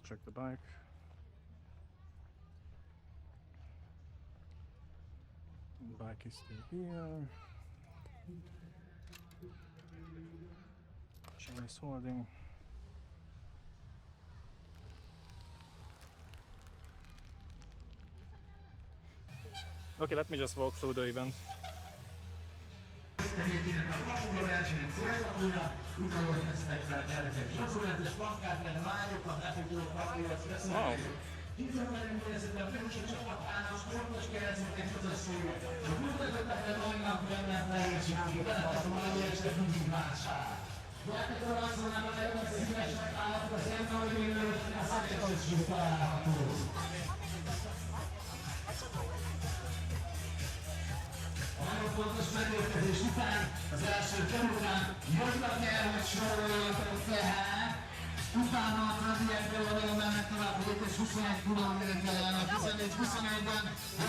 check the bike. Bike is still here. Chain is holding. Okay, let me just walk through the event. Wow. Nagyon fontos megérkezés után az első kör után jognak el, hogy soroljatok tehát. Utána a Fradiekből valóan mennek tovább 7 és 21 kilométer járnak, 14-21-ben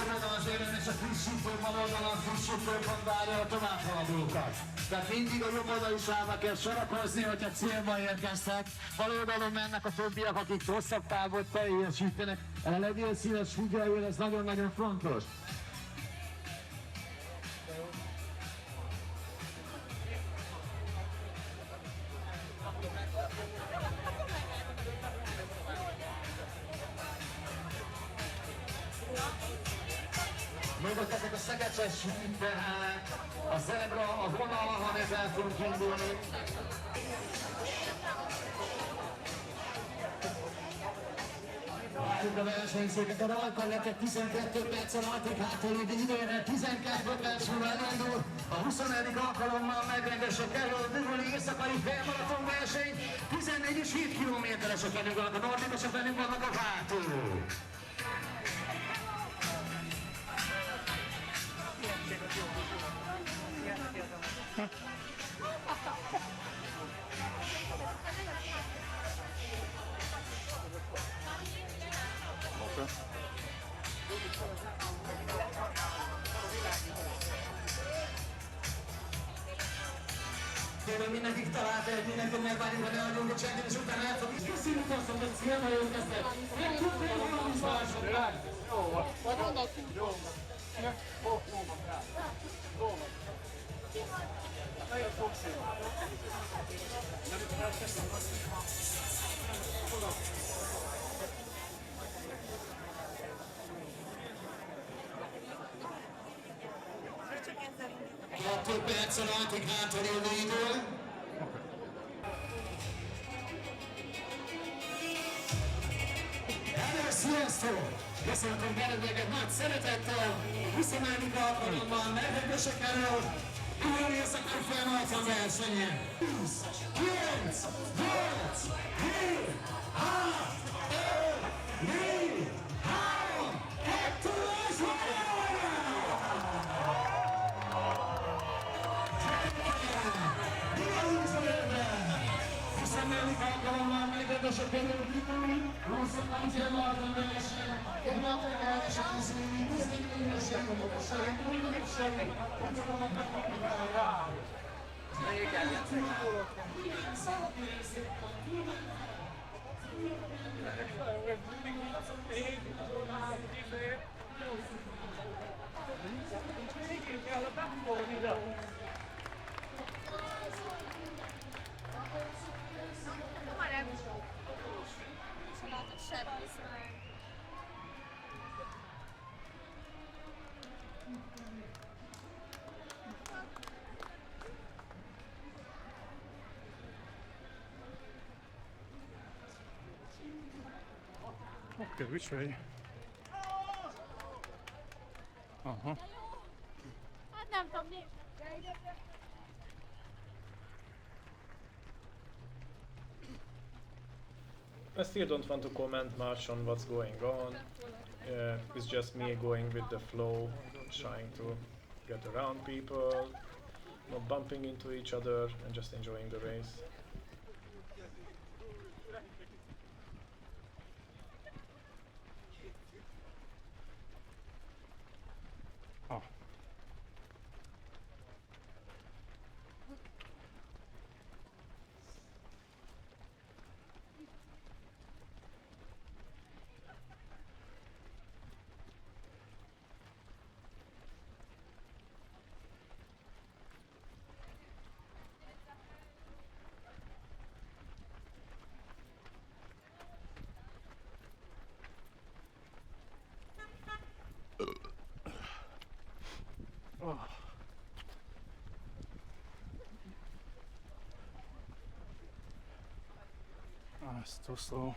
jobb az élen és a frissítő bal oldalon frissítőpont várja a továbbhaladókat. Tehát mindig a jobb oldal is állva kell sorakozni, hogyha célba érkeztek. Bal oldalon mennek a többiek, akik hosszabb távot teljesítenek. Legyél szíves, figyeljél, ez nagyon-nagyon fontos. Mögöttetek a Szegecses híd, tehát a zebra, a vonal, ahol ezzel fogunk indulni. Várjuk a versenyszéket, a rajta neked 12 perc alatt, hátulid időre 12 perc múlva elindul. A 21. alkalommal megrendesre kerül Dugoli éjszakai félmaraton verseny. 14 és 7 kilométeresek velünk vannak, a nordikosok velünk vannak a hátul. Kérem, mindenkit találta, hogy mindenkit megvárjuk, hogy ne adjunk a csendben, és utána el fog. Köszönjük azt, hogy célba érkeztek. Meg tudnék valami másodra. Jó van. Vagy mondhatjuk. Jó van. Jó van. Jó van. Nagyon fog szépen. Nem elkezdtem azt. Oda. 2 perc alatti hátralévő idő. Sziasztok! Köszöntöm benneteket nagy szeretettel! 21. alkalommal megrendesze kerül Dugoli éjszakai félmaraton versenyen. 10, 9, 8, 7, 6, 5, 4, 3, 2, és alkalommal megrendesze kerül Dugoli éjszakai félmaraton versenyen. Egy napra versenyzői, 14 évesek vagyok a segítőségek, hogy tudom, hogy megkapjuk rá. Okay, which way? Uh-huh. Hát nem tudom, nézd! I still don't want to comment much on what's going on. It's just me going with the flow, trying to get around people, not bumping into each other, and just enjoying the race. Oh. It's too slow.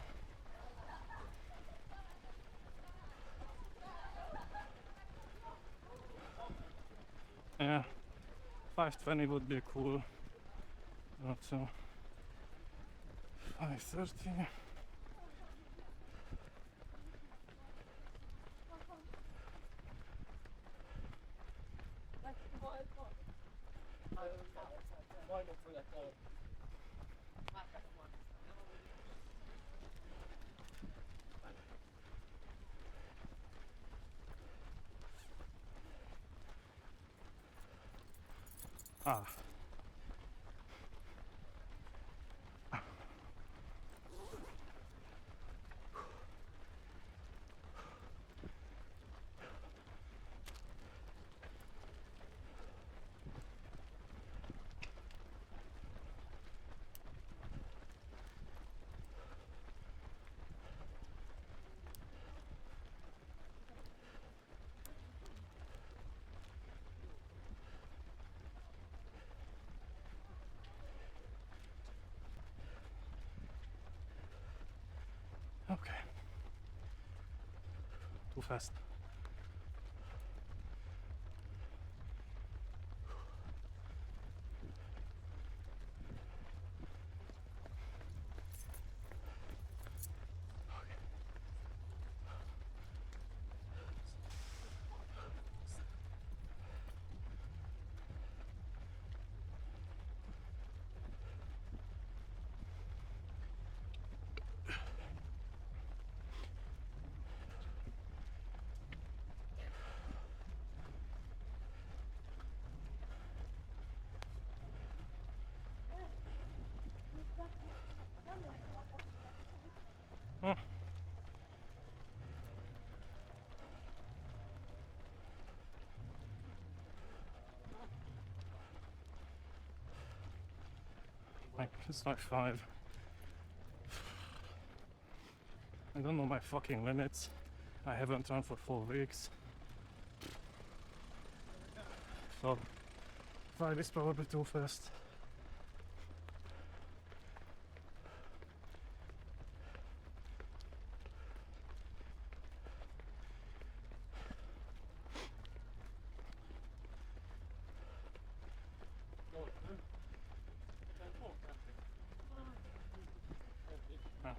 Yeah, 5:20 would be cool. Not so. 5:30. Ah. Okay. Too fast. Oh. Like, it's like 5. I don't know my fucking limits. I haven't run for 4 weeks. So 5 is probably too fast. Ah.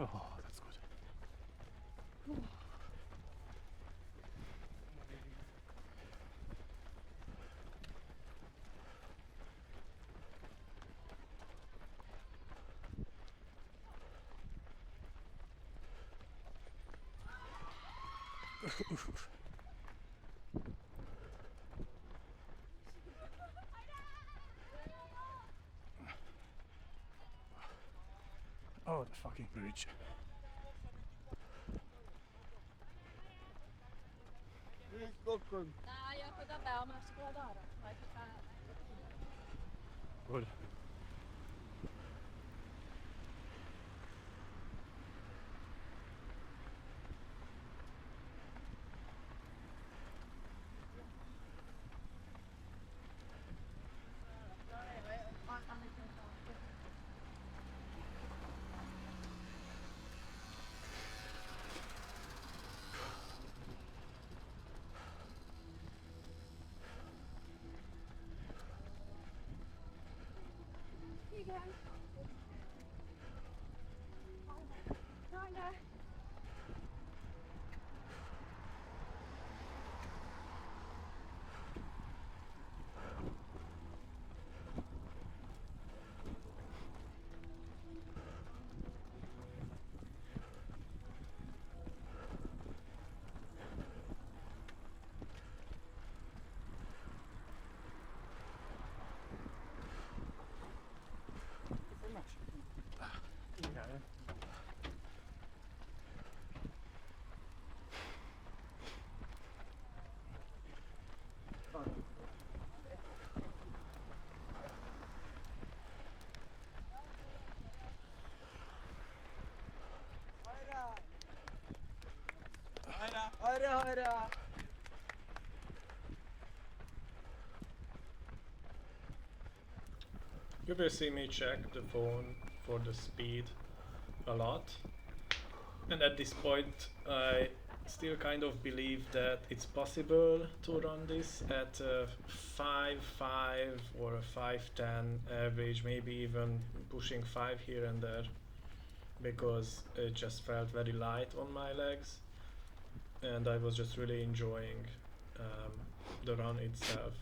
Oh, that's good. Oh, the fucking bridge. Nej, jag får där om jag ska gå där. Good. Igen. Jaj, Yeah. Hajrá! You will see me check the phone for the speed a lot. And at this point, I still kind of believe that it's possible to run this at a 5.5 or a 5.10 average, maybe even pushing 5 here and there, because it just felt very light on my legs, and I was just really enjoying the run itself.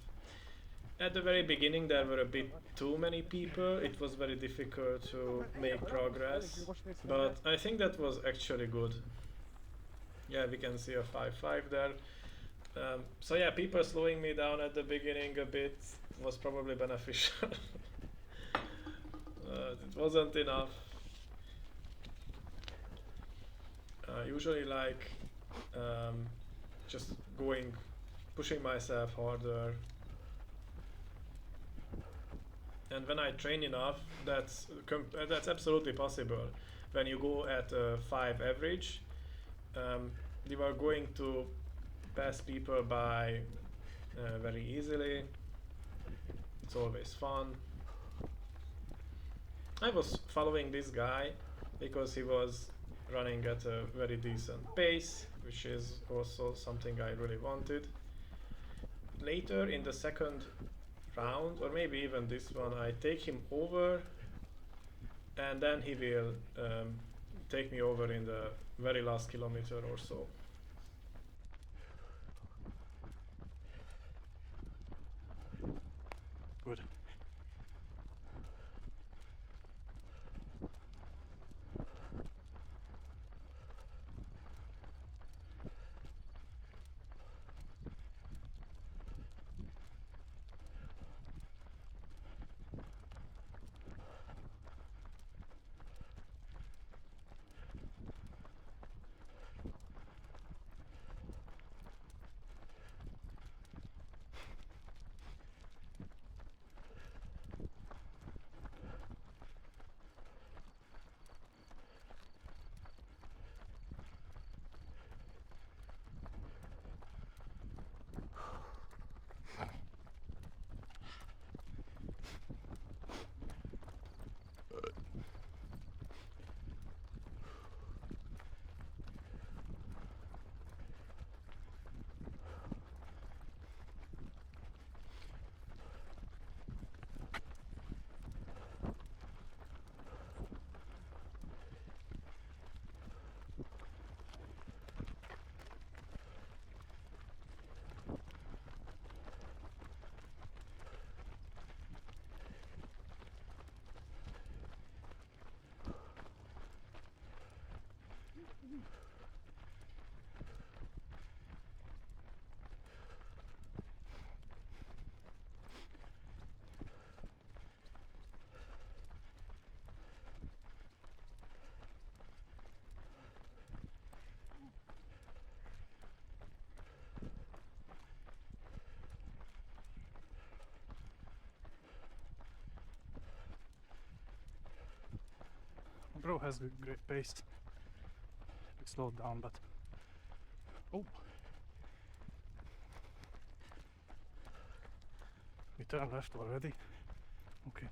At the very beginning there were a bit too many people, it was very difficult to make progress, but I think that was actually good. Yeah, we can see a 5.5 there. So yeah, people slowing me down at the beginning a bit was probably beneficial. It wasn't enough. I usually like just pushing myself harder. And when I train enough, that's absolutely possible. When you go at a 5 average, you are going to pass people by very easily. It's always fun. I was following this guy because he was running at a very decent pace, which is also something I really wanted. Later in the second round, or maybe even this one, I take him over, and then he will take me over in the very last kilometer or so. Good. Bro has a great pace. It slowed down, but oh, we turn left already. Okay.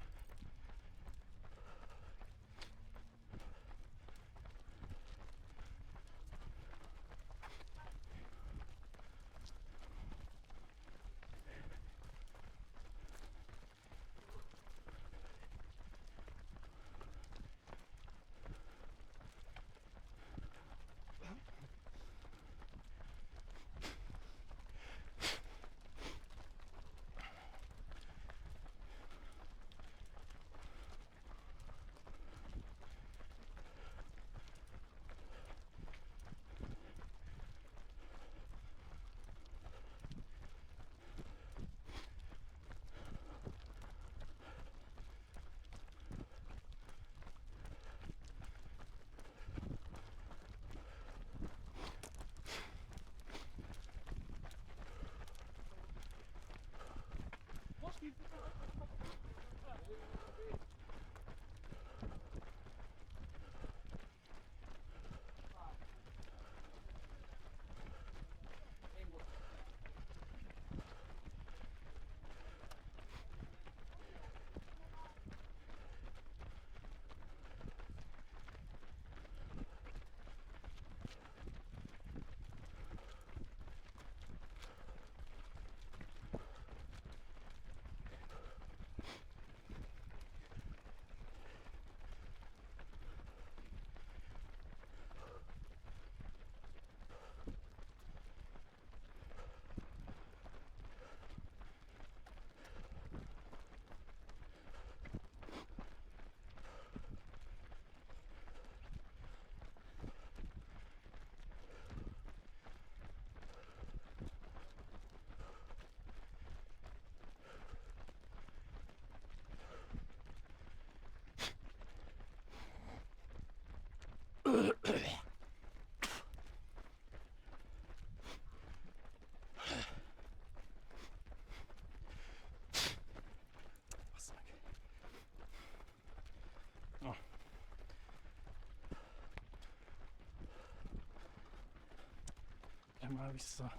már vissza.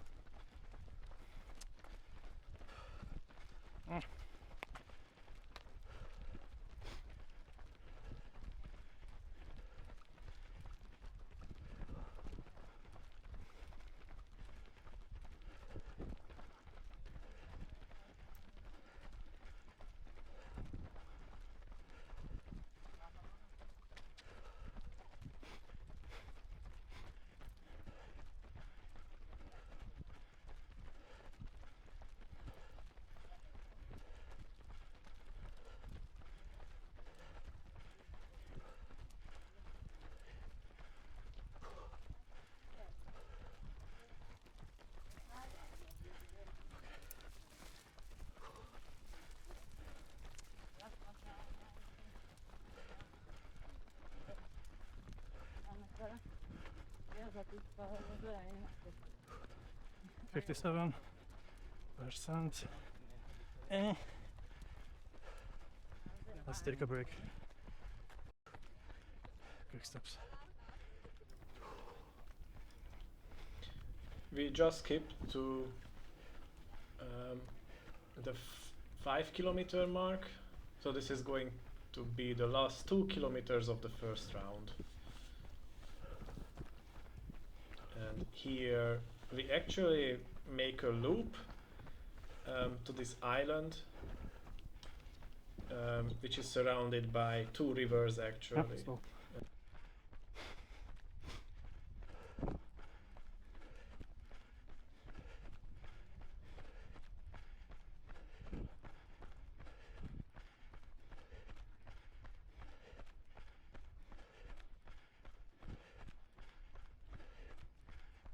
Annak vele. Ez a tiszta, hogy az elején. 57%. Let's take a break. Quick steps. We just skipped to the 5 kilometer mark, so this is going to be the last 2 kilometers of the first round. And here we actually make a loop to this island, which is surrounded by 2 rivers actually. Yeah, slow.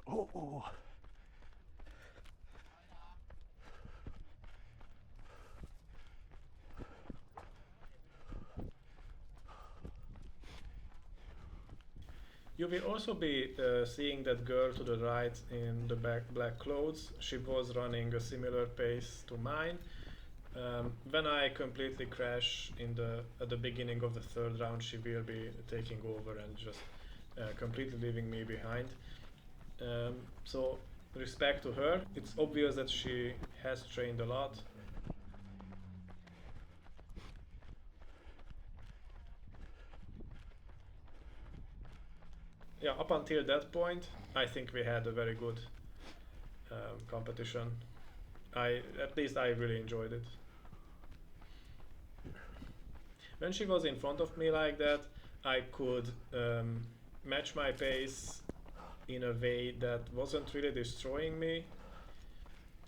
Oh. You will also be seeing that girl to the right in the black clothes. She was running a similar pace to mine. When I completely crash at the beginning of the third round, she will be taking over and just completely leaving me behind. So respect to her. It's obvious that she has trained a lot. Yeah, up until that point, I think we had a very good competition. At least I really enjoyed it. When she was in front of me like that, I could match my pace in a way that wasn't really destroying me.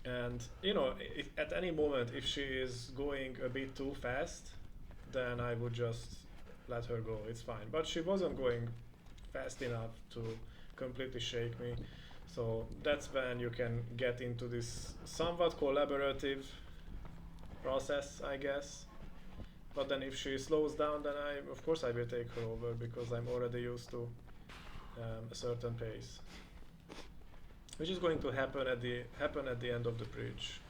And you know, if at any moment if she is going a bit too fast, then I would just let her go, it's fine. But she wasn't going fast enough to completely shake me. So that's when you can get into this somewhat collaborative process, I guess. But then if she slows down, then of course I will take her over, because I'm already used to a certain pace, which is going to happen at the end of the bridge.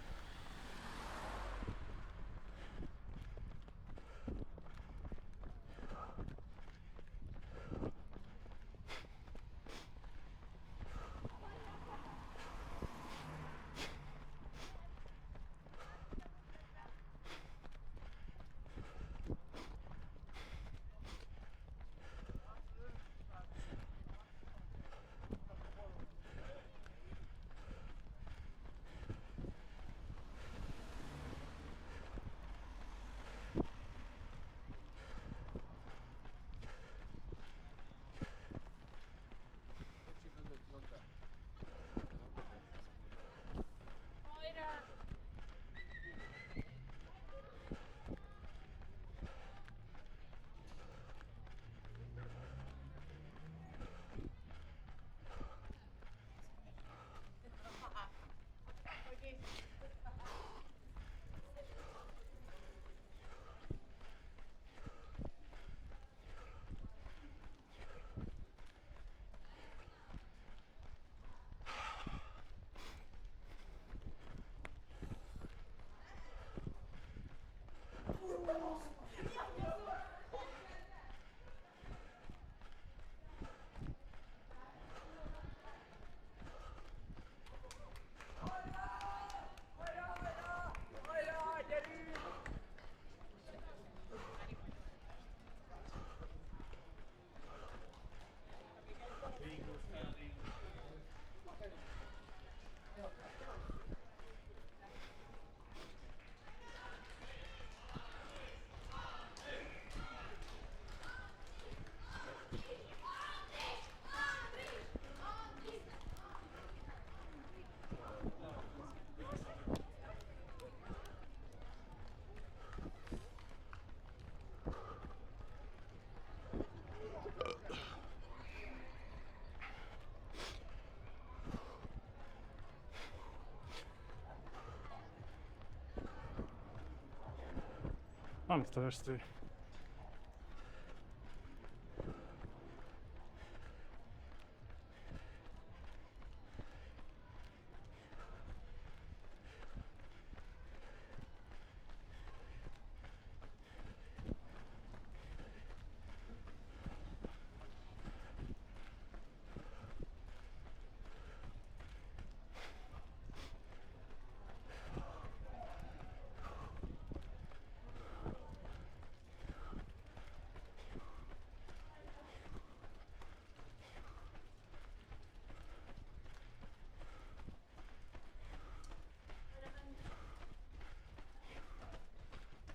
I'm thirsty.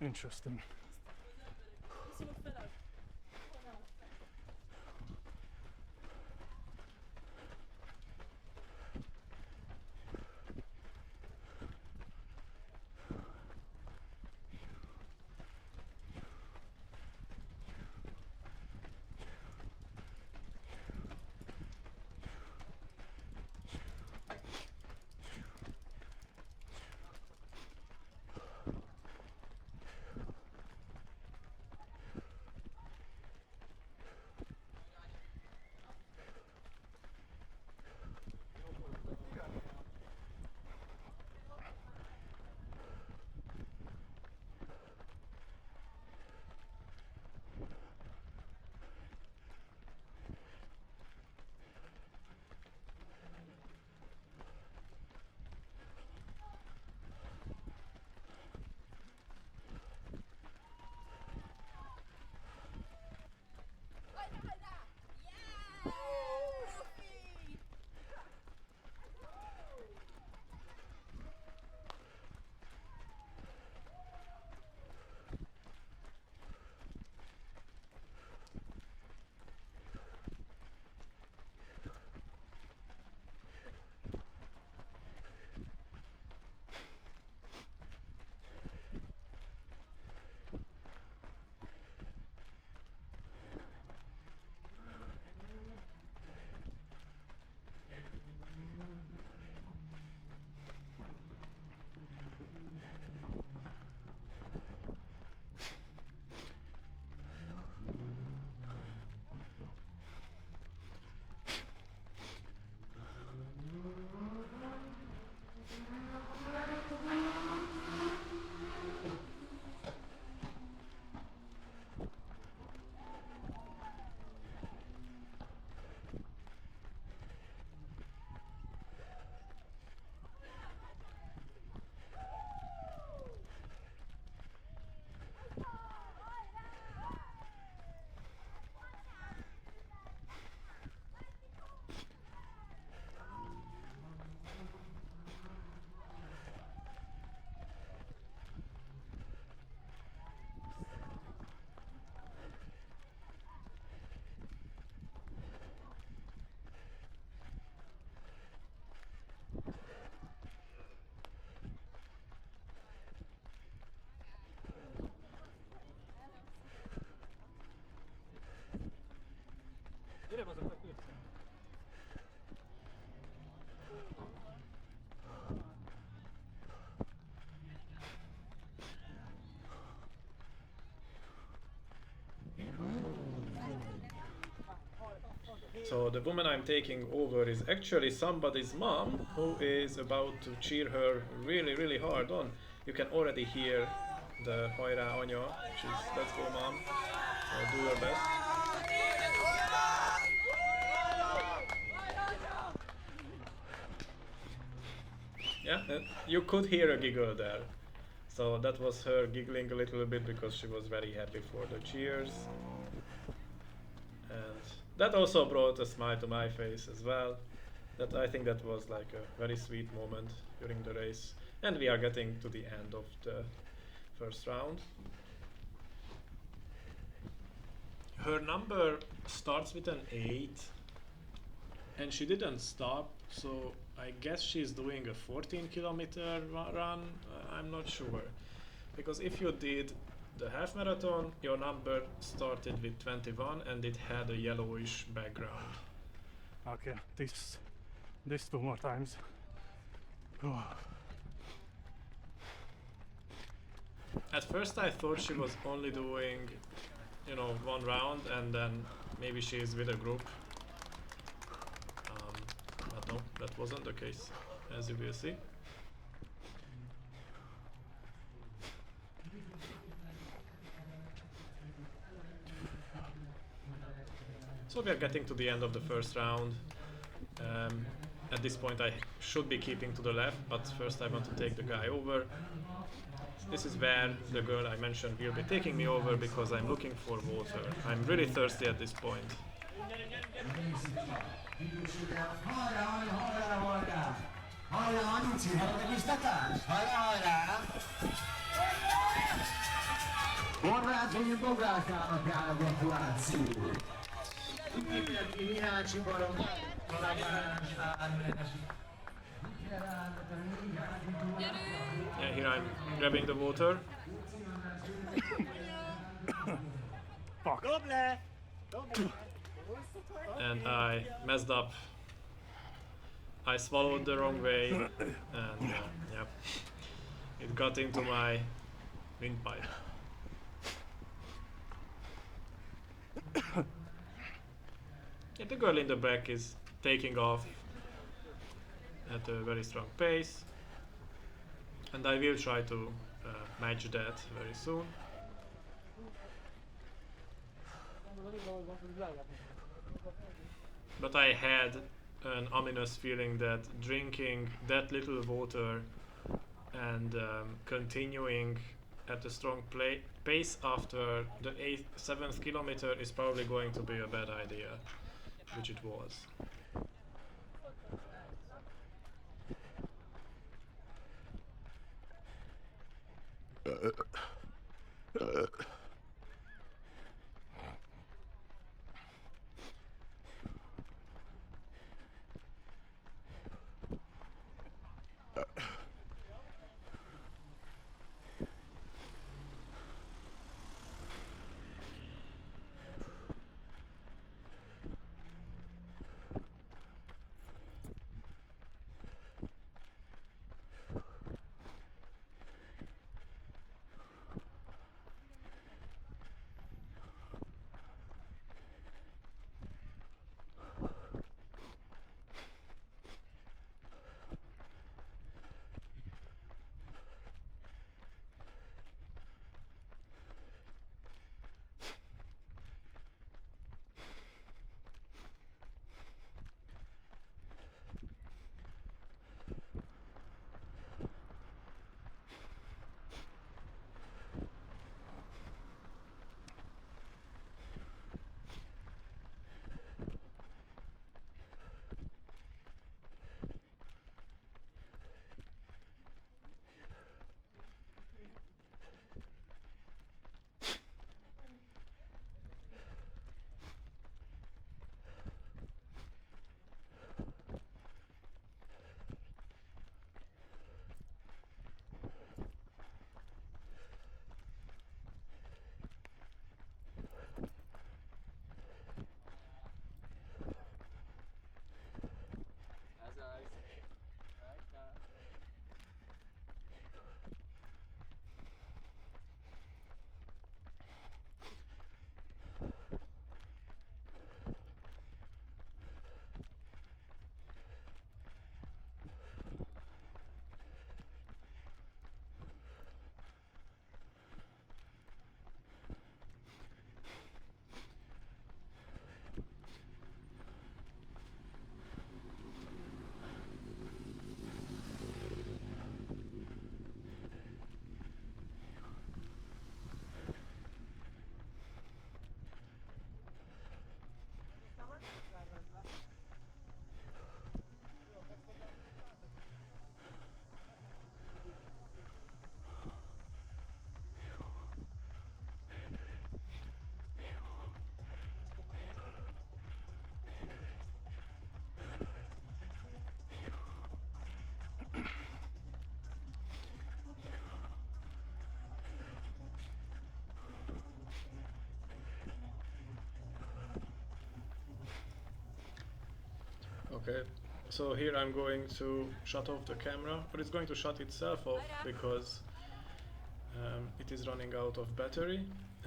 Interesting. So the woman I'm taking over is actually somebody's mom who is about to cheer her really, really hard on. You can already hear the hajrá anya. She's, let's go mom, do your best. Yeah, you could hear a giggle there. So that was her giggling a little bit because she was very happy for the cheers. And that also brought a smile to my face as well. That I think that was like a very sweet moment during the race. And we are getting to the end of the first round. Her number starts with an 8 and she didn't stop, so I guess she's doing a 14-kilometer run. I'm not sure, because if you did the half marathon, your number started with 21 and it had a yellowish background. Okay, this 2 more times. Oh. At first I thought she was only doing, you know, one round and then maybe she's with a group. But no, that wasn't the case, as you will see. So we are getting to the end of the first round. At this point I should be keeping to the left, but first I want to take the guy over. This is where the girl I mentioned will be taking me over because I'm looking for water. I'm really thirsty at this point. Horváth Bogárkának jár a gratuláció. Mindenki Mihácsi barom, Yeah, here I'm grabbing the water. Fuck. And I messed up. I swallowed the wrong way and yeah, it got into my windpipe. Yeah, the girl in the back is taking off at a very strong pace, and I will try to match that very soon. But I had an ominous feeling that drinking that little water and continuing at a strong pace after the 7th kilometer is probably going to be a bad idea, which it was. Okay, so here I'm going to shut off the camera, but it's going to shut itself off because it is running out of battery,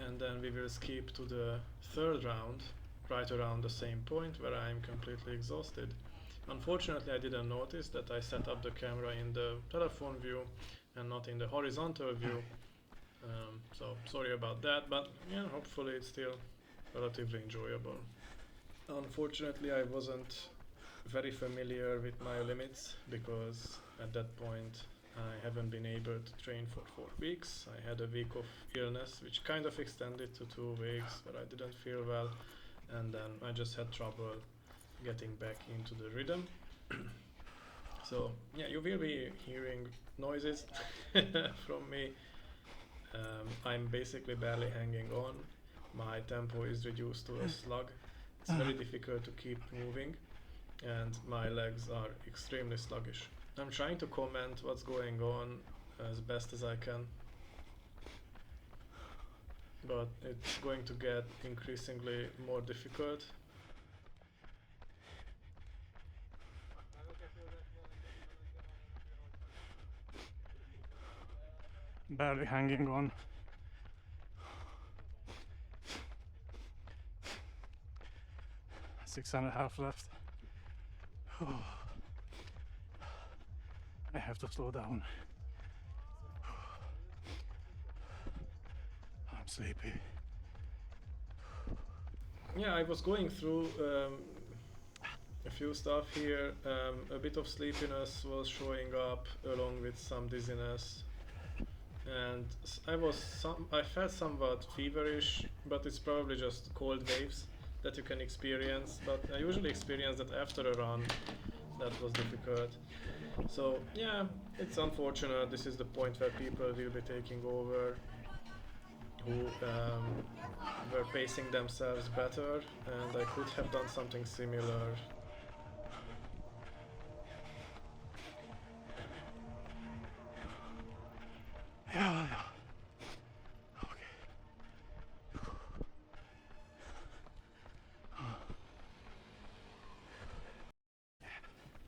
and then we will skip to the third round right around the same point where I am completely exhausted. Unfortunately, I didn't notice that I set up the camera in the telephone view and not in the horizontal view. So sorry about that, but yeah, hopefully it's still relatively enjoyable. Unfortunately, I wasn't very familiar with my limits because at that point I haven't been able to train for 4 weeks. I had a week of illness which kind of extended to 2 weeks where I didn't feel well, and then I just had trouble getting back into the rhythm. So yeah, you will be hearing noises from me. I'm basically barely hanging on. My tempo is reduced to a slug. It's very difficult to keep moving, and my legs are extremely sluggish. I'm trying to comment what's going on as best as I can, but it's going to get increasingly more difficult. Barely hanging on. Six and a half left. I have to slow down. I'm sleepy. Yeah, I was going through a few stuff here. A bit of sleepiness was showing up along with some dizziness, and I felt somewhat feverish, but it's probably just cold waves that you can experience. But I usually experience that after a run. That was difficult. So yeah, it's unfortunate. This is the point where people will be taking over who were pacing themselves better, and I could have done something similar. Yeah. Okay.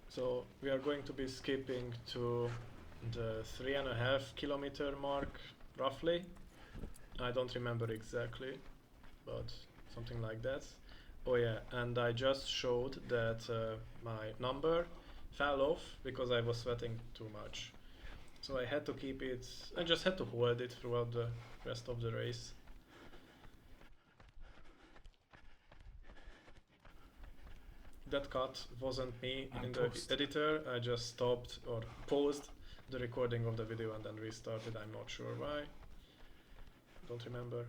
So we are going to be skipping to the 3.5 kilometer mark, roughly. I don't remember exactly, but something like that. Oh yeah, and I just showed that my number fell off because I was sweating too much. So I had to keep it, I just had to hold it throughout the rest of the race. That cut wasn't me in the editor. I just stopped or paused the recording of the video and then restarted. I'm not sure why. Don't remember.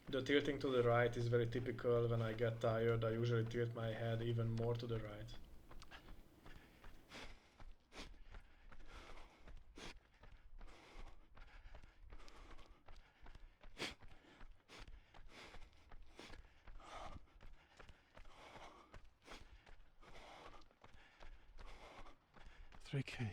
The tilting to the right is very typical. When I get tired, I usually tilt my head even more to the right. Tricky.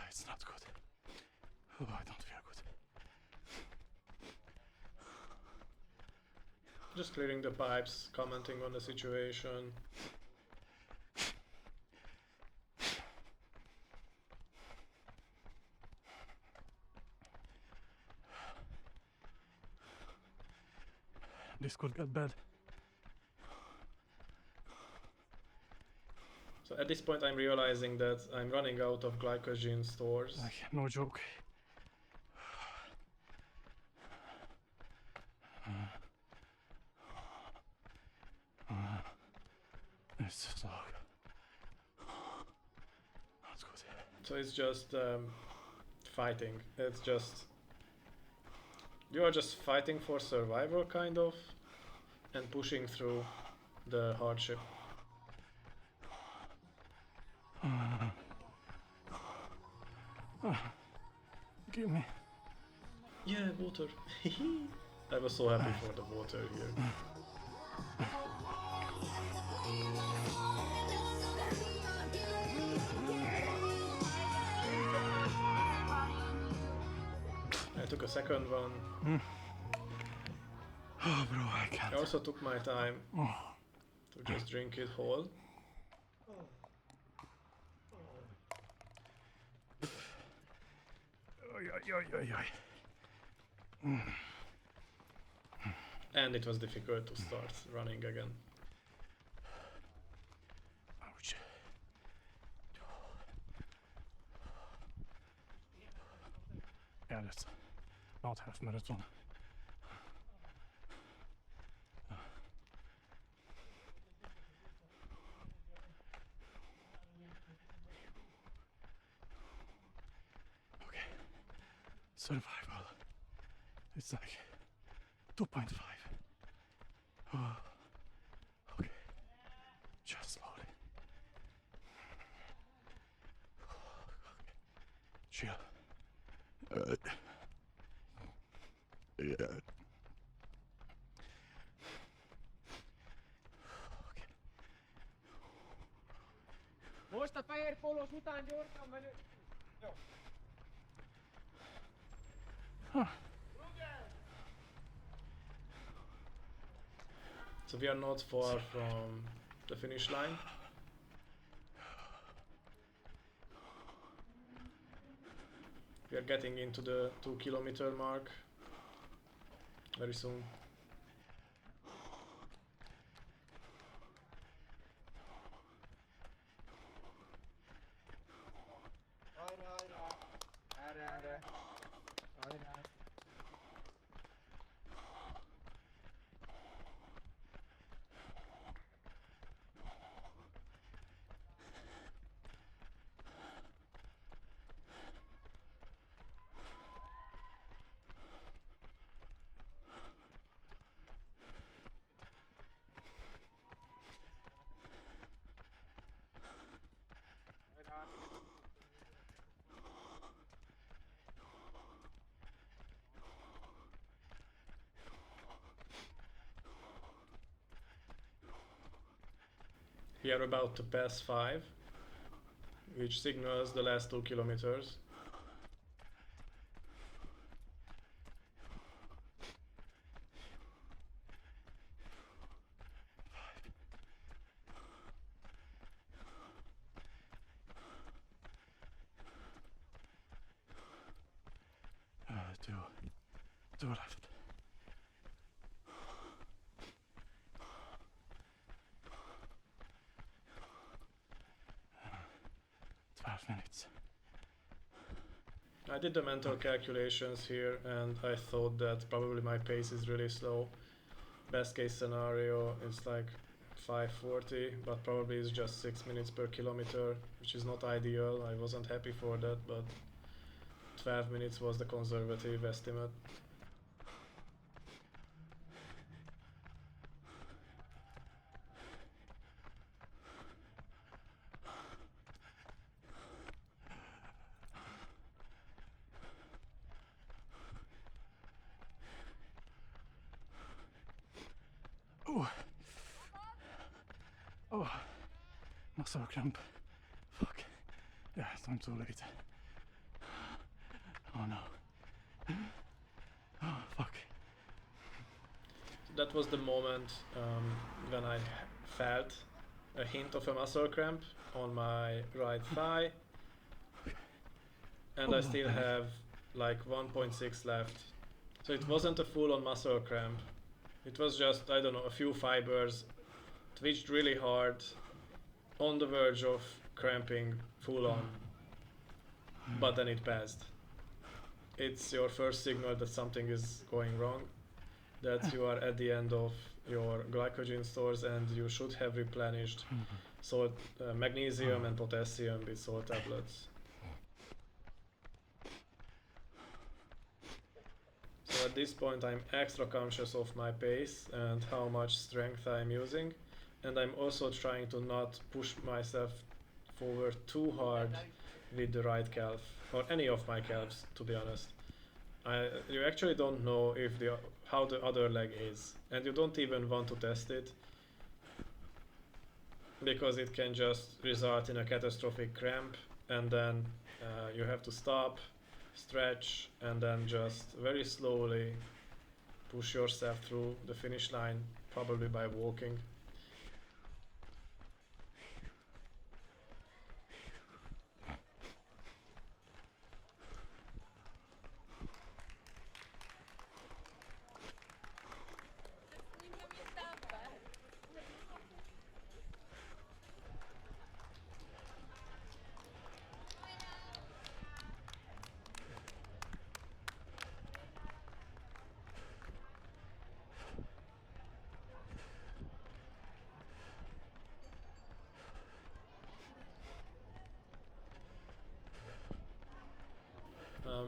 It's not good. Oh, I don't feel good. Just clearing the pipes, commenting on the situation. This could get bad. So at this point I'm realizing that I'm running out of glycogen stores. Like, no joke. It's slog. That's good. So it's just fighting. It's just... You are just fighting for survival, kind of, and pushing through the hardship. Give me Yeah, water. I was so happy for the water here. I took a second one. Oh, bro, I can't. I also took my time to just drink it whole. Oj, oj, oj, oj, oj. And it was difficult to start running again. Ouch. Yeah, that's about half marathon. Okay. Survival. It's like 2.5. Oh. Okay. Just slowly. Okay. Chill. Yeah. Okay. Muista päivärpullos mitään juurtaan mennyt. So we are not far from the finish line. We are getting into the 2-kilometer mark very soon. Äärä. Aina. We are about to pass 5, which signals the last 2 kilometers. Two left. Minutes. I did the mental calculations here and I thought that probably my pace is really slow. Best case scenario is like 5:40, but probably it's just 6 minutes per kilometer, which is not ideal. I wasn't happy for that, but 12 minutes was the conservative estimate. Oh, muscle cramp. Fuck. Yeah, it's time to leave it. Oh no. Oh, fuck. That was the moment when I felt a hint of a muscle cramp on my right thigh. And I still have like 1.6 left. So it wasn't a full-on muscle cramp. It was just, I don't know, a few fibers twitched really hard, on the verge of cramping full on, but then it passed. It's your first signal that something is going wrong, that you are at the end of your glycogen stores and you should have replenished salt, magnesium and potassium with salt tablets. So at this point I'm extra conscious of my pace and how much strength I'm using. And I'm also trying to not push myself forward too hard with the right calf, or any of my calves, to be honest. You actually don't know if how the other leg is, and you don't even want to test it because it can just result in a catastrophic cramp, and then you have to stop, stretch, and then just very slowly push yourself through the finish line, probably by walking.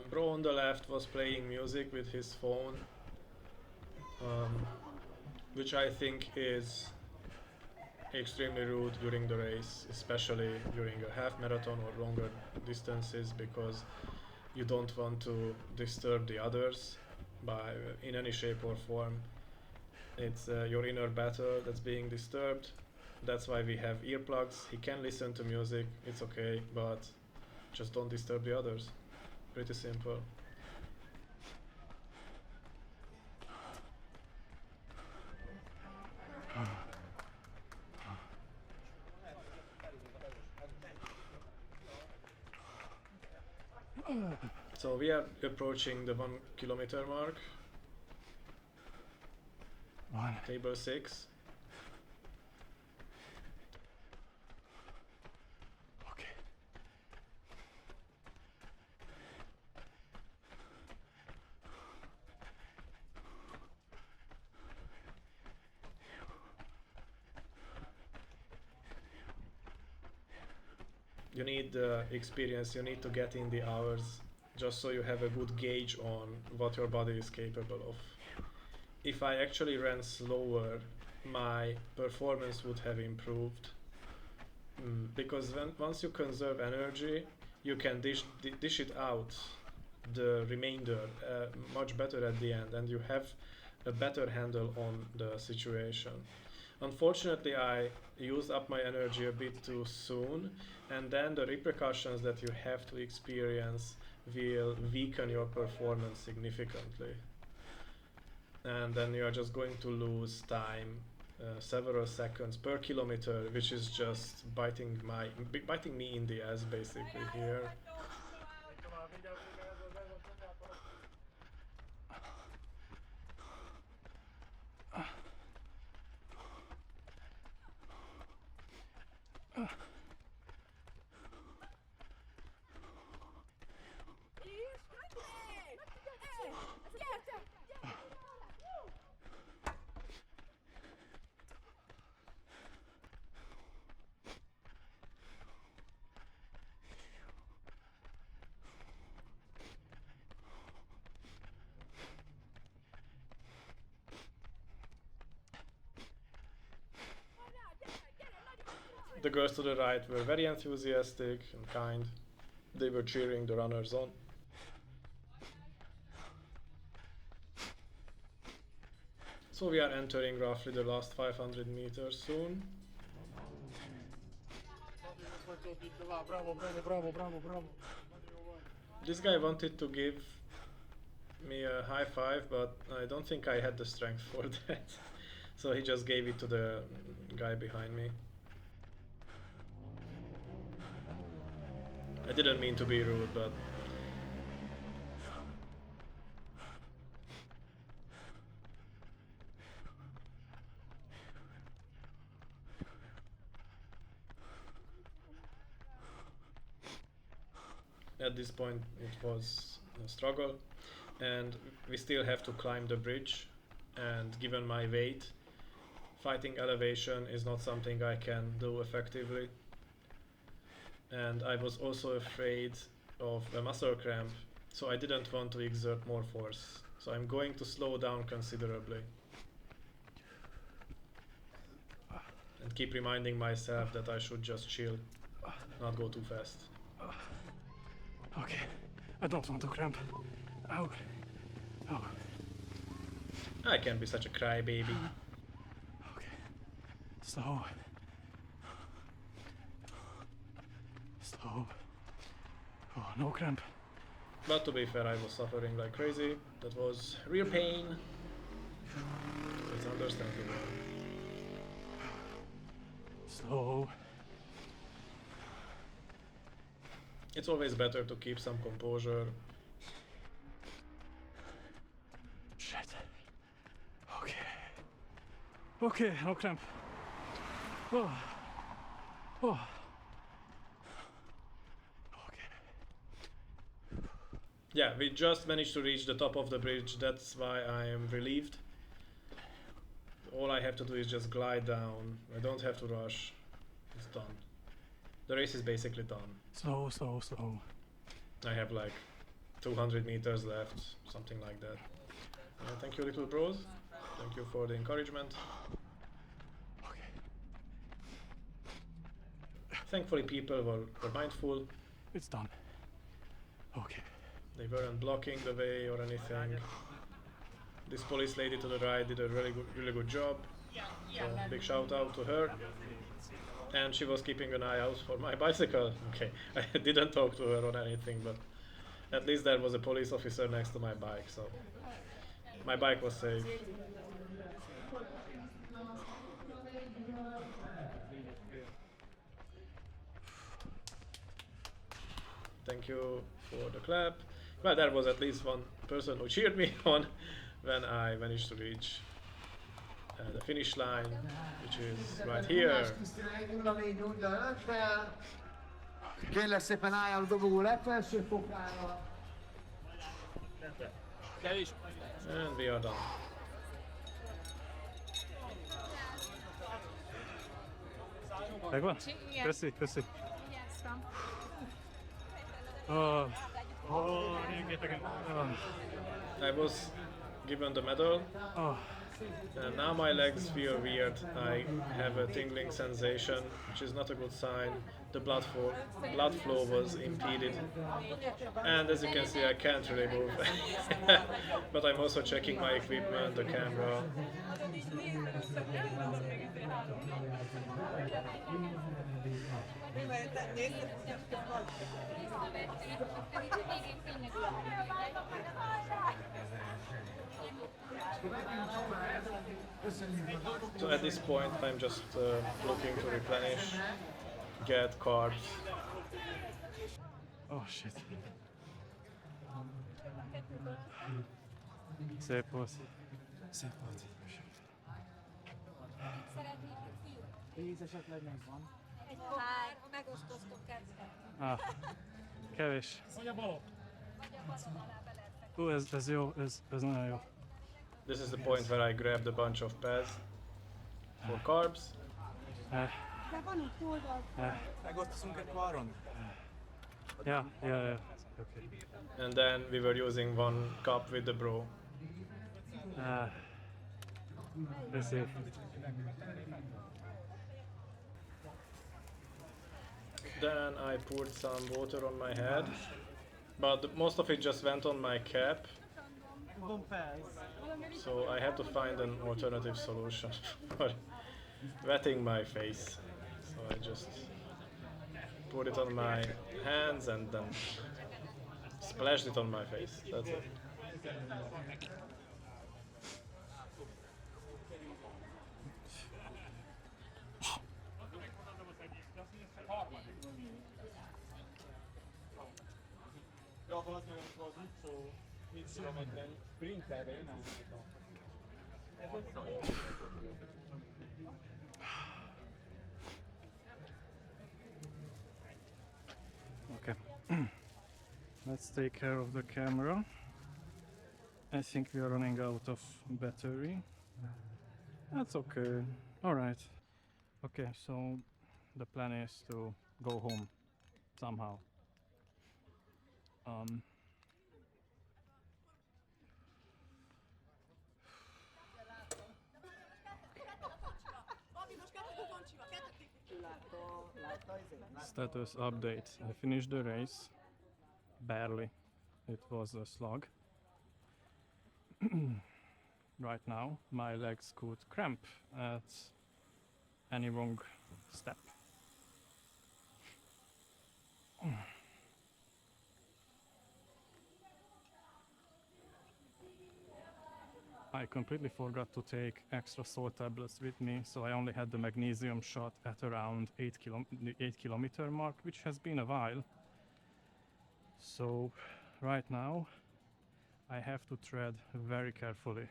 Bro on the left was playing music with his phone, which I think is extremely rude during the race, especially during a half marathon or longer distances, because you don't want to disturb the others by in any shape or form. It's your inner battle that's being disturbed. That's why we have earplugs. He can listen to music, it's okay, but just don't disturb the others. Pretty simple. So we are approaching the 1 kilometer mark, table 6. Okay. You need experience, you need to get in the hours, just so you have a good gauge on what your body is capable of. If I actually ran slower, my performance would have improved, because once you conserve energy, you can dish it out, the remainder, much better at the end, and you have a better handle on the situation. Unfortunately, I used up my energy a bit too soon, and then the repercussions that you have to experience will weaken your performance significantly. And then you are just going to lose time, several seconds per kilometer, which is just biting me in the ass basically here. The girls to the right were very enthusiastic and kind. They were cheering the runners on. So we are entering roughly the last 500 meters soon. This guy wanted to give me a high five, but I don't think I had the strength for that. So he just gave it to the guy behind me. I didn't mean to be rude, but at this point it was a struggle, and we still have to climb the bridge, and given my weight, fighting elevation is not something I can do effectively. And I was also afraid of a muscle cramp, so I didn't want to exert more force. So I'm going to slow down considerably. And keep reminding myself that I should just chill, not go too fast. Okay, I don't want to cramp. Ow. Oh, I can't be such a crybaby. okay. Slow. Slow. Oh, no cramp. But to be fair, I was suffering like crazy. That was real pain. It's understandable. Slow. It's always better to keep some composure. Shit. Okay. Okay, no cramp. Oh. Oh. Okay. Yeah, we just managed to reach the top of the bridge. That's why I am relieved. All I have to do is just glide down. I don't have to rush. It's done. The race is basically done. Slow, slow, slow. I have like 200 meters left, something like that. Thank you, little bros. Thank you for the encouragement. Okay. Thankfully, people were mindful. It's done. Okay. They weren't blocking the way or anything. This police lady to the right did a really good job. So big shout out to her. And she was keeping an eye out for my bicycle. Okay, I didn't talk to her or anything, but at least there was a police officer next to my bike, so my bike was safe. Thank you for the clap. Well, there was at least one person who cheered me on when I managed to reach the finish line, which is right here. Kérlek szépen állj a dobogó legfelső fokára. And we are done. Megvan? Köszi, köszi. Oh. Oh, rengetegen. Oh. I was given the medal. Oh. And now my legs feel weird. I have a tingling sensation, which is not a good sign. The blood flow was impeded. And as you can see, I can't really move. But I'm also checking my equipment, the camera. So at this point, I'm just looking to replenish, get carbs. Oh shit. Szép volt. Szép volt. Víz esetleg megvan. Egy pohár, megosztoztok kettőt. Ah, kevés. Vagy a balok. Ez jó, ez nagyon jó. This is the point where I grabbed a bunch of pads for carbs. Eh, De van itt oldal. Megosztozunk egy karon. yeah. Okay. And then we were using one cup with the bro. Köszi. Then I poured some water on my head, but most of it just went on my cap. So I had to find an alternative solution for wetting my face. So I just put it on my hands and then splashed it on my face. That's it. Okay. Let's take care of the camera. I think we are running out of battery. That's okay. Alright. Okay, so the plan is to go home somehow. Status update. I finished the race. Barely. It was a slog. right now my legs could cramp at any wrong step. I completely forgot to take extra salt tablets with me, so I only had the magnesium shot at around 8 kilometer mark, which has been a while. So right now I have to tread very carefully.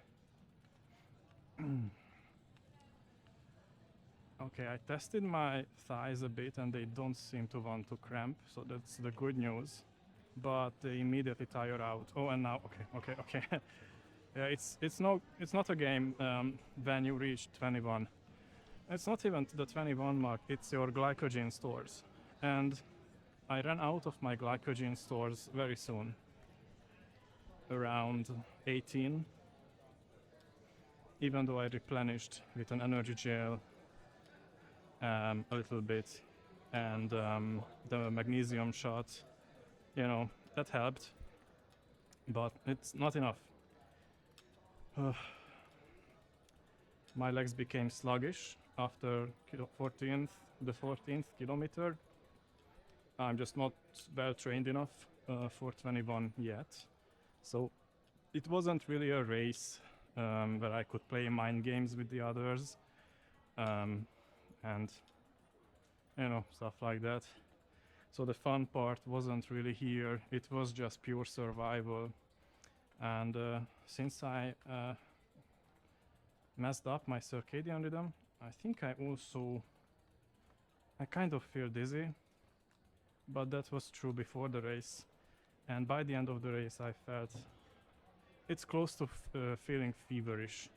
Okay, I tested my thighs a bit and they don't seem to want to cramp, so that's the good news. But they immediately tire out. Oh, and now, okay. Yeah, it's not a game when you reach 21. It's not even the 21 mark, it's your glycogen stores. And I ran out of my glycogen stores very soon. Around 18. Even though I replenished with an energy gel a little bit and the magnesium shot, you know, that helped. But it's not enough. My legs became sluggish after the 14th kilometer. I'm just not well trained enough for 21 yet. So it wasn't really a race where I could play mind games with the others and you know, stuff like that. So the fun part wasn't really here, it was just pure survival. And since I messed up my circadian rhythm, I think I kind of feel dizzy, but that was true before the race. And by the end of the race I felt it's close to feeling feverish.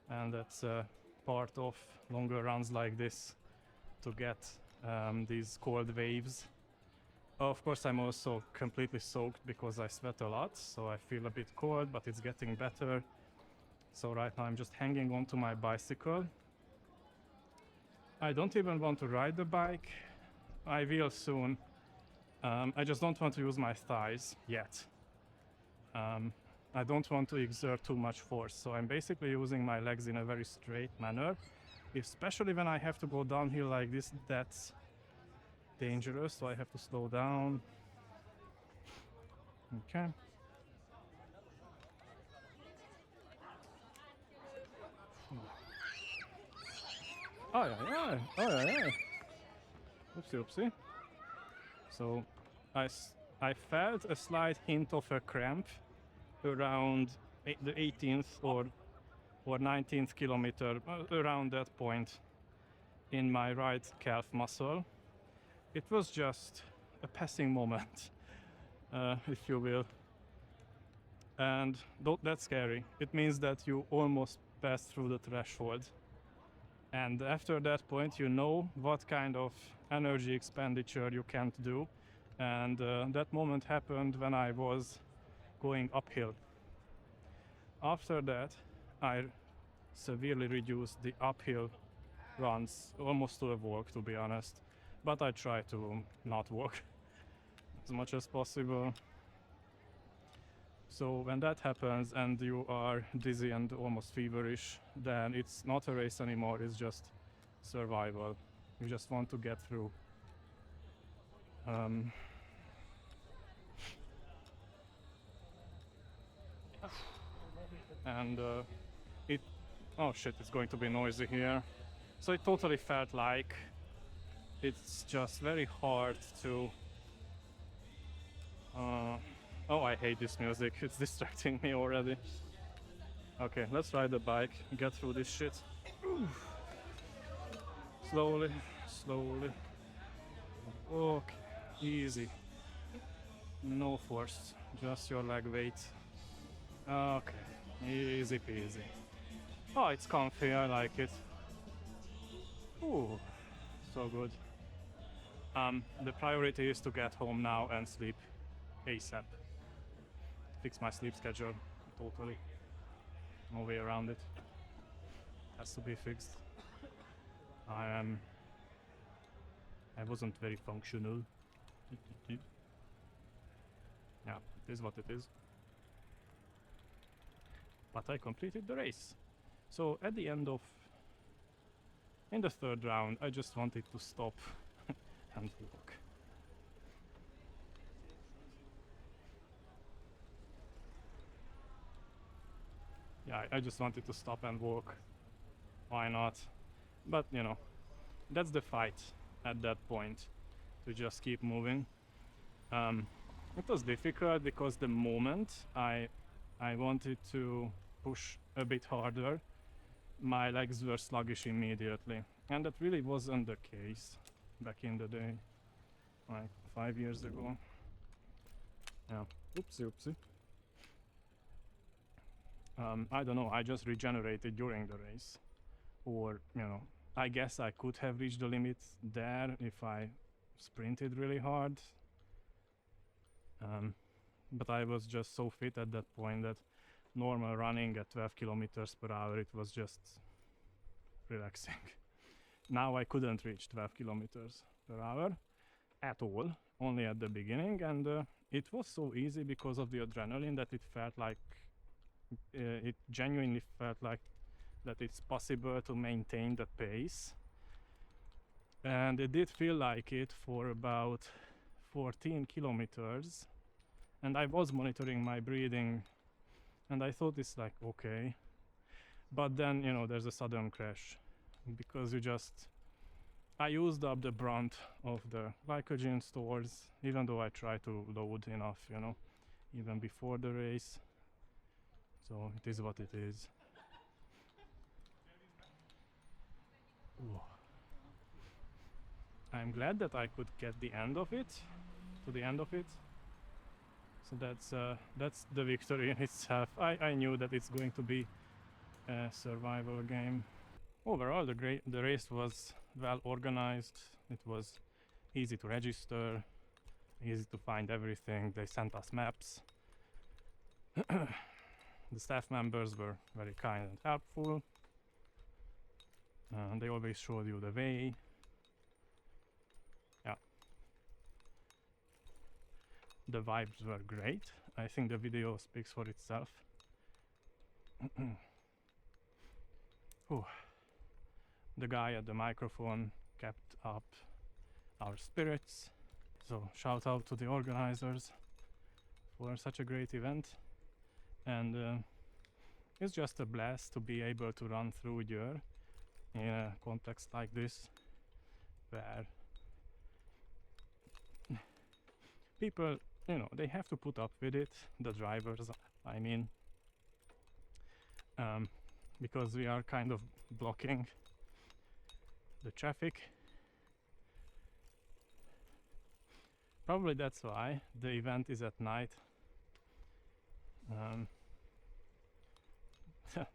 And that's part of longer runs like this, to get these cold waves. Of course, I'm also completely soaked because I sweat a lot, so I feel a bit cold, but it's getting better. So right now I'm just hanging onto my bicycle. I don't even want to ride the bike. I will soon. I just don't want to use my thighs yet. I don't want to exert too much force, so I'm basically using my legs in a very straight manner. Especially when I have to go downhill like this, that's dangerous, so I have to slow down. Okay. Oh yeah. Oopsie. So I felt a slight hint of a cramp around the 18th or 19th kilometer, around that point in my right calf muscle. It was just a passing moment, if you will. And that's scary. It means that you almost passed through the threshold. And after that point, you know what kind of energy expenditure you can't do. And that moment happened when I was going uphill. After that, I severely reduced the uphill runs, almost to a walk, to be honest. But I try to not walk as much as possible. So when that happens and you are dizzy and almost feverish, then it's not a race anymore, it's just survival. You just want to get through. And oh shit, it's going to be noisy here. So it totally felt like it's just very hard to oh, I hate this music, it's distracting me already. Okay, let's ride the bike, get through this shit. Slowly. Okay, easy. No force, just your leg weight. Okay, easy peasy. Oh, it's comfy, I like it. Ooh, so good. The priority is to get home now and sleep ASAP. Fix my sleep schedule totally. No way around it. Has to be fixed. I wasn't very functional. Yeah, it is what it is. but I completed the race. So at the end of, in the third round, I just wanted to stop and walk. Yeah, I just wanted to stop and walk. Why not? But you know, that's the fight at that point, to just keep moving. It was difficult because the moment I wanted to push a bit harder, my legs were sluggish immediately, and that really wasn't the case back in the day, like 5 years ago. Yeah, oopsie. I don't know, I just regenerated during the race. Or, you know, I guess I could have reached the limit there if I sprinted really hard. But I was just so fit at that point that normal running at 12 kilometers per hour, it was just relaxing. Now I couldn't reach 12 kilometers per hour at all, only at the beginning, and it was so easy because of the adrenaline that it felt like, it genuinely felt like that it's possible to maintain the pace. And it did feel like it for about 14 kilometers, and I was monitoring my breathing, and I thought it's like okay, but then, you know, there's a sudden crash because I used up the brunt of the glycogen stores, even though I tried to load enough, you know, even before the race. So it is what it is. Ooh. I'm glad that I could get to the end of it. So that's the victory in itself. I knew that it's going to be a survival game. Overall, the race was well organized. It was easy to register, easy to find everything. They sent us maps. The staff members were very kind and helpful. They always showed you the way. Yeah. The vibes were great. I think the video speaks for itself. Ooh. The guy at the microphone kept up our spirits. So shout out to the organizers for such a great event. And it's just a blast to be able to run through Győr in a context like this, where people, you know, they have to put up with it, the drivers, I mean, because we are kind of blocking the traffic. Probably that's why the event is at night.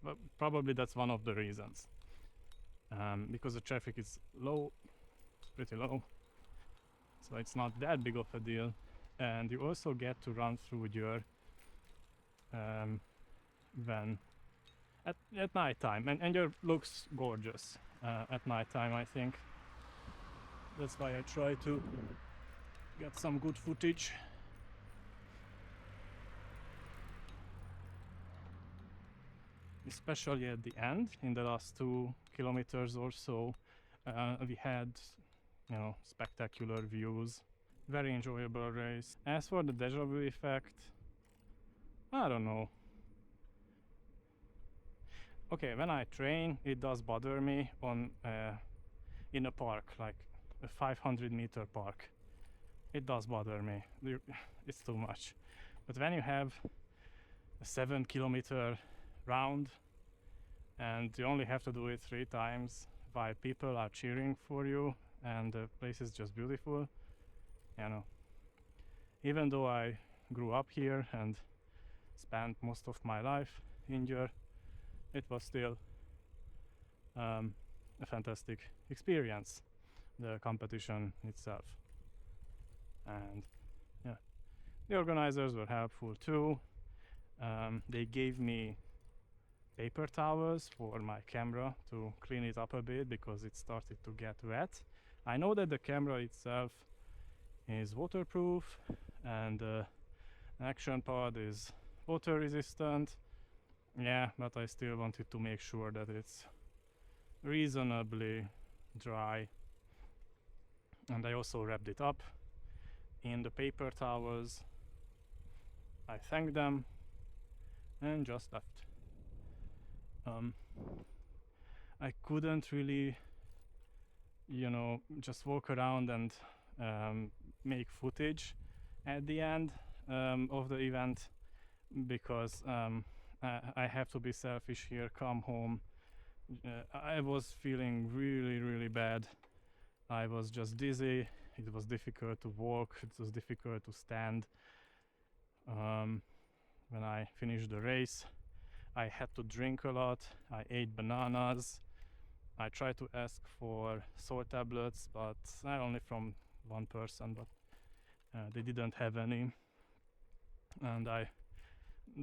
But probably that's one of the reasons. Because the traffic is low, it's pretty low, so it's not that big of a deal, and you also get to run through Győr when at night time, and Győr looks gorgeous at night time. I think that's why I try to get some good footage. Especially at the end, in the last 2 kilometers or so, we had, you know, spectacular views. Very enjoyable race. As for the deja vu effect, I don't know. Okay, when I train, it does bother me on in a park, like a 500-meter park. It does bother me. It's too much. But when you have a 7-kilometer round and you only have to do it 3 times while people are cheering for you and the place is just beautiful, you know, even though I grew up here and spent most of my life in Győr, it was still a fantastic experience, the competition itself. And yeah, the organizers were helpful too. They gave me paper towels for my camera to clean it up a bit because it started to get wet. I know that the camera itself is waterproof and the action pod is water resistant, Yeah, but I still wanted to make sure that it's reasonably dry. And I also wrapped it up in the paper towels. I thanked them and just left. I couldn't really, just walk around and make footage at the end of the event because I have to be selfish here, come home. I was feeling really, really bad. I was just dizzy. It was difficult to walk. It was difficult to stand. When I finished the race, I had to drink a lot. I ate bananas. I tried to ask for salt tablets, but only from one person, but they didn't have any. And I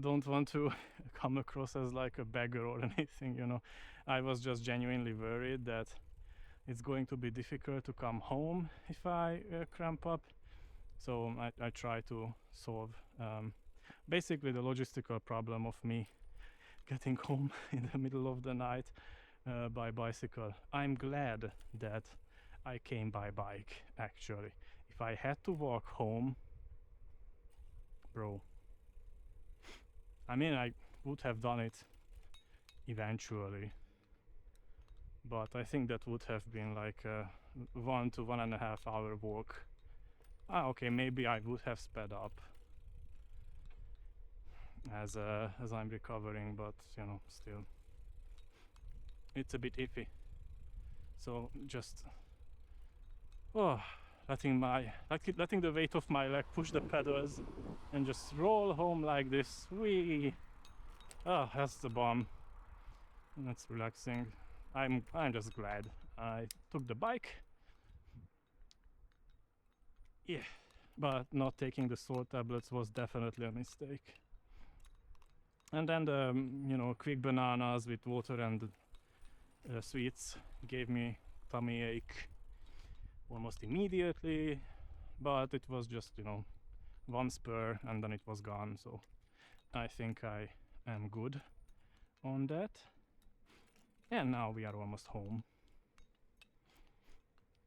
don't want to come across as like a beggar or anything. I was just genuinely worried that it's going to be difficult to come home if I cramp up. So I try to solve basically the logistical problem of me getting home in the middle of the night by bicycle. I'm glad that I came by bike, actually. If I had to walk home, bro, I mean, I would have done it eventually, but I think that would have been like a 1 to 1.5 hour walk. Okay, maybe I would have sped up as I'm recovering, but still, it's a bit iffy. So just letting the weight of my leg push the pedals and just roll home like this. Whee! That's the bomb. That's relaxing. I'm just glad I took the bike. Yeah, but not taking the salt tablets was definitely a mistake. And then the quick bananas with water and sweets gave me tummy ache almost immediately, but it was just one spur and then it was gone. So I think I am good on that. And now we are almost home.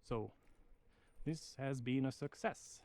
So this has been a success.